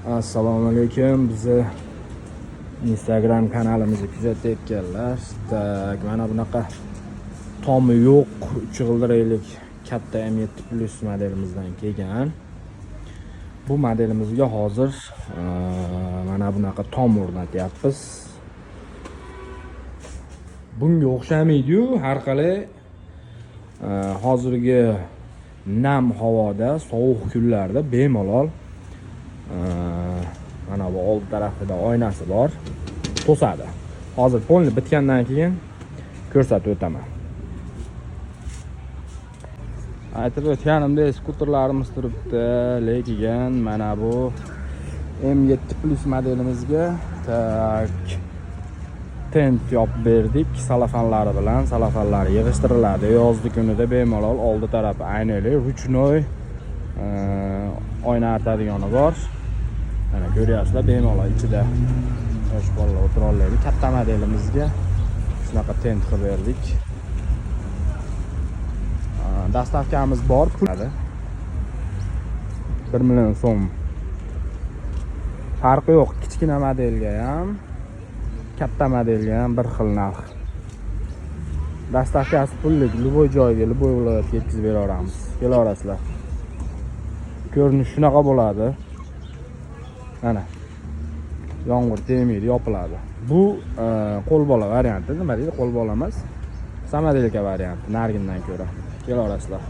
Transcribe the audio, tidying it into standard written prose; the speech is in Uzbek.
Assalomu alaykum. Bizni Instagram kanalimizni kuzatayotganlar. Tak, mana bunaqa tomi yo'q 3 g'ildiraylik katta M7+ modelimizdan kelgan. Bu modelimizga hozir mana bunaqa tom o'rnatyapmiz. Bunga o'xshamaydi-yu, har qalay hozirgi nam havoda, sovuq kunlarda bemalol mana bu old tarafida oynasi bor, to'sadi. Hozir polni bitgandan keyin ko'rsatib o'taman. Aytib o'tganimdek, skuterlarimiz turibdi, lekin mana bu M7+ modelimizga tak tent yopib berdik salafanlari bilan. Salafanlar yig'ishtiriladi. Yozgi kunida bemalol oldi tarafi aynali ruchnoy oyna artadigani bor. Mana ko'ryapsizlar, bemalol ichida yosh bolalar o'tira oladi. Katta modelimizga shunaqa tent qilib berdik. Dastavkamiz bor, puladi 1 million so'm. Farqi yo'q, kichkina modelga ham, katta modelga ham bir xil narx. Dastavkasi pullik, любой joyga, любой viloyatga yetkazib beraveramiz. Kelaverasizlar. Ko'rinish shunaqa bo'ladi. Mana yomg'ir tegmaydi, yopiladi. Bu qo'lbola varianti. Nima deydi? Qo'lbola emas, samodelka varianti, nargindan ko'ra. Kelaverasizlar.